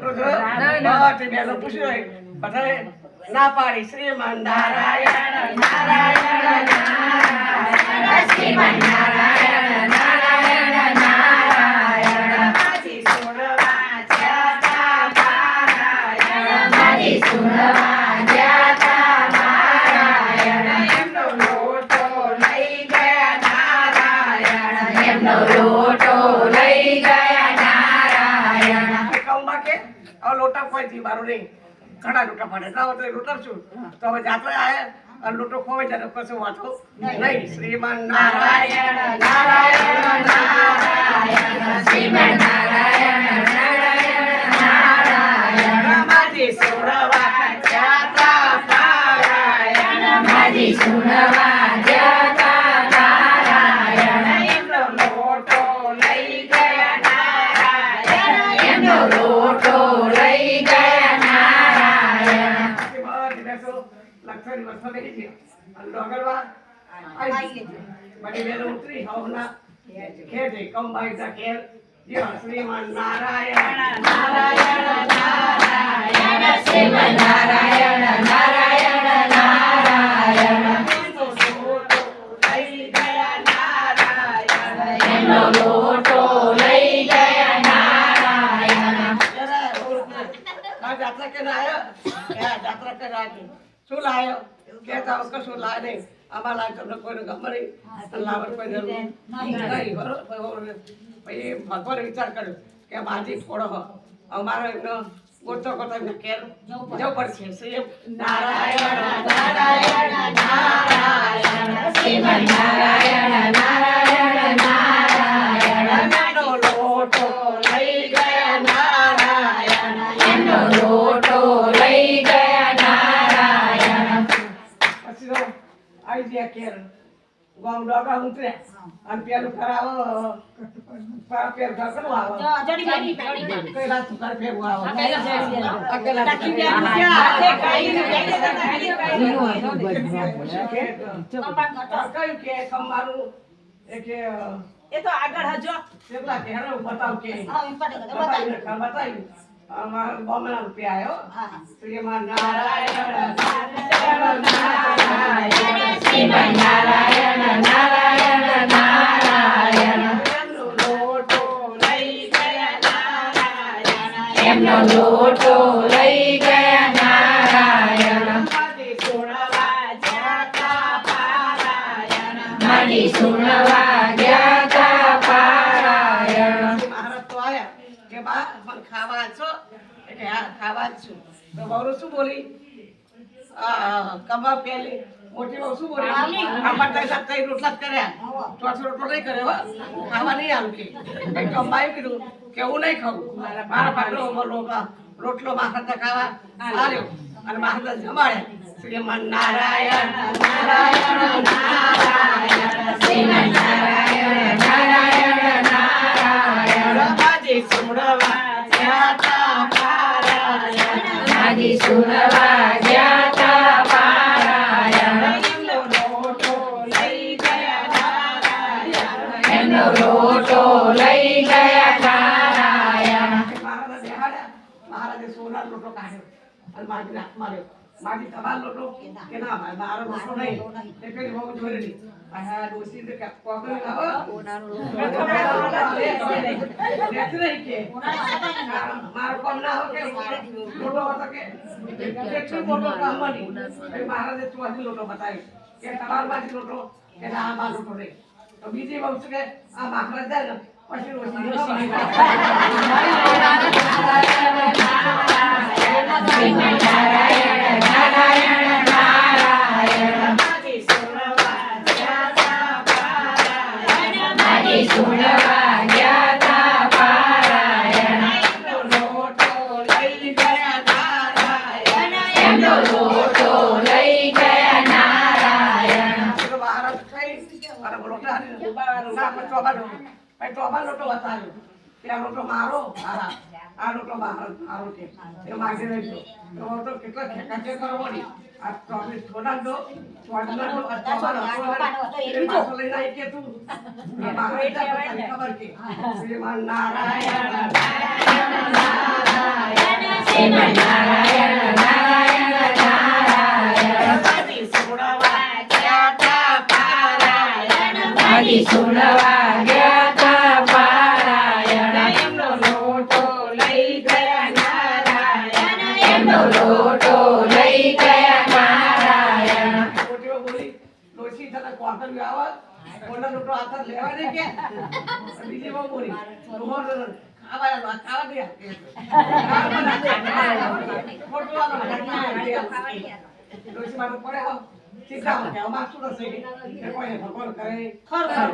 લોટો છે તે બેનો પૂછ્યો બધાએ ના પાડી શ્રીમન નારાયણ નારાયણ નારાયણ શ્રીમન નારાયણ નારાયણ નારાયણ માજી સુણવા જાતા નારાયણ માજી સુણવા જાતા નારાયણ એમનો લોટો લઈ ગયા નારાયણ એમનો લોટો લઈ ગયા નારાયણ કહું કે આ લોટા કોઈ થી મારું નહીં ઘણા લોટા પડે ના હોય તો લોટા છું તો હવે જાત્રા આયા અને લોટો ખોવાઈ જાય કશું વાંચો નહીં શ્રીમન નારાયણ નારાયણ નારાયણ શ્રીમન નારાયણ નારાયણ નારાયણ માજી સુણવા જાતા નારાયણ માજી સુણવા જાતા નારાયણ એમનો લોટો લઈ ગયા નારાયણ એમનો લોટો લઈ ગયા લક્ષણ વસ્તુ બેસી ગયા અને ડોગરવા આવી બડી બેનો ઉતરી હવના ખેતે કંબાઈ તા ખેર યો શ્રીમન નારાયણ નારાયણ નારાયણ શ્રીમન નારાયણ નારાયણ નારાયણ એમનો લોટો લઈ ગયા નારાયણ એમનો લોટો લઈ ગયા નારાયણ જાત્રા કે આયો જાત્રા કરાવી શું લાયો કે તાવ કશું લાય નહીં આમાં લાય તમને કોઈને ગમે નહીં લાવર કોઈ જરૂર નહીં બરોબર પછી ભગવાન વિચાર કર્યો કે માજી થોડો અમારો એમનો ગોતો ગોતો કેર જવું પડશે શ્રી નારાયણ નારાયણ નારાયણ શ્રીમન નારાયણ નારાયણ નારાયણ એમનો લોટો લઈ ગયા નારાયણ એમનો લોટો લઈ ગયા નારાયણ આવી ગયા કેર ગામ ડોગા ઉતરે અને પેલું કરાવો પેર ઢકડું આવો કઈ રાત કર ફેરવું આવો કયું કે કમારું એ કે એ તો આગળ હજો કેટલા કે હેરો બતાવ કે બતાવ્યું અમાર બોમના રૂપિયા આયો શ્રીમન નારાયણ નારાયણ શ્રીમન નારાયણ નારાયણ નારાયણ એમનો લોટો લઈ ગયા નારાયણ એમનો લોટો લઈ ગયા નારાયણ માજી સુણવા જાતા પારાયણ માજી સુણવા જાતા પારાયણ મહારાજ તો આયા કે બા પણ ખાવા છો કે હા ખાવા છું તો બહુ શું બોલી કમા પેલી મોટી બહુ શું બોલી આમાં કઈ રોટલા જ કર્યા ચોથો રોટલો નહીં કર્યો ખાવા નહીં આવું કે કમાયું કીધું કે હું નહીં ખાવું મારા પાટલો રોટલો માખા ખાવા આવ્યો અને માખા જમાડ્યા શ્રીમન નારાયણ નારાયણ નારાયણ શ્રીમન નારાયણ નારાયણ નારાયણ માજી સુણવા જાતા પારાયણ માજી સુણવા જાતા પારાયણ એમનો લોટો લઈ ગયા નારાયણ એમનો લોટો લઈ ગયા નારાયણ મહારાજે સોના લોટો કાઢ્યો અને માજી હાથ માર્યો માજી તમારો લોટો કે ના ભાઈ મારો લોટો નહીં એ કઈ બહુ જોઈ રહી આ દોસ્તી ને કોકરો આવો ઓનાનો લોટો કે મારો કોમ ના હો કે લોટો હતો કે કેટલી મોટો કહાની એ મહારાજે ચોથી લોટો બતાવી કે તમારો માજી લોટો કે ના આ લોટો નહીં તો બીજી બહુ કે આ મહારાજ જાય ને પછી રોશી નારાયણ નારાયણ નારાયણ માજી સુણવા જાતા પારાયણ માજી સુણવા જાતા પારાયણ એમનો લોટો લઈ ગયા નારાયણ એમનો લોટો લઈ ગયા નારાયણ મહારાજ કઈ અને લોટા ના પચોબાનો પચોબા લોટો બતાવ્યો ત્યાં લોટો મારો આ લોટો મારો કે એ માગે રહેજો તો તો કેટલા ખેકાચે કરવાની આ તો આપણે થોડા દો થોડા દો આ લઈ જાય કે તું ખબર કે શ્રીમન નારાયણ નારાયણ શ્રીમન નારાયણ નારાયણ નારાયણ માજી સુણવા ગયા તા પારાયણ માજી સુણવા ગયા તા પારાયણ એમનો લોટો લઈ ગયા નારાયણ એમનો લોટો લઈ ગયા નારાયણ છોટીઓ બોલી ડોશી તને કોતર આવે કોના લોટો હાથ લેવા દે કે બીજી બહુ બોલી ખાવા દે ડોશી માટે પડે હો શીખાવા કે અમાર શું રસે કે કોઈને ભગવાન કરે ખરું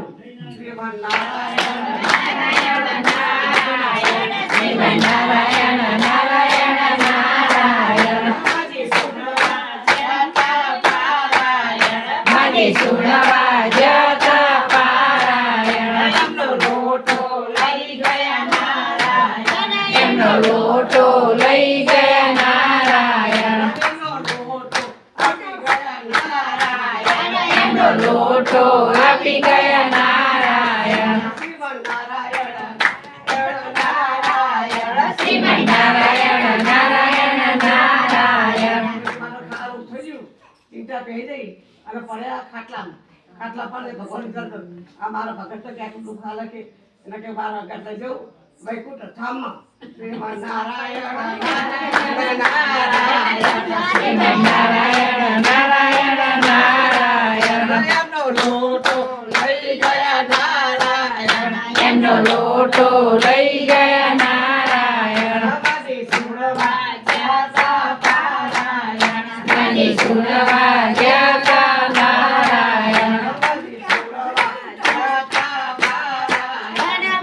શ્રીમન નારાયણ શ્રીમન નારાયણ નારાયણ નારાયણ માજી સુણવા ગયા તા પારાયણ માજી સુણવા જતા પારાયણ એમનો લોટો લઈ ગયા નારાયણ એમનો લોટો લઈ ગયા નારાયણ એમનો લોટો આપી ગયા નારાયણ એમનો લોટો આપી ગયા નારાયણ શ્રીમન નારાયણ નારાયણ શ્રીમન નારાયણ નારાયણ નારાયણ મારું ખારું થઈ ગયું ચિંતા પહેરી દઈ અને પડ્યા ખાટલા પડે ભગવાન કરતો આ મારા ભગત તો ક્યાંક દુઃખ હાલે કે એને કે મારા આગળ લઈ જવું વૈકુંઠ ધામમાં શ્રીમન નારાયણ શ્રીમન નારાયણ નારાયણ નારાયણ એમનો લોટો લઈ ગયા નારાયણ એમનો લોટો લઈ ગયા નારાયણ માજી સુણવા ગયા તા પારાયણ માજી સુણવા ગયા તા નારાયણ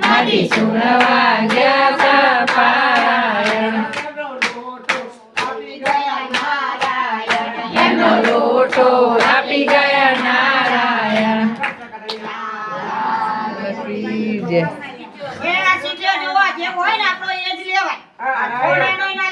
માજી સુણવા ગયા તા પારાયણ એમનો લોટો આપી ગયા નારાયણ એ આ સીટલો જોવા જે હોય ને આપણો એ જ લેવાય. આ થોડા નો ના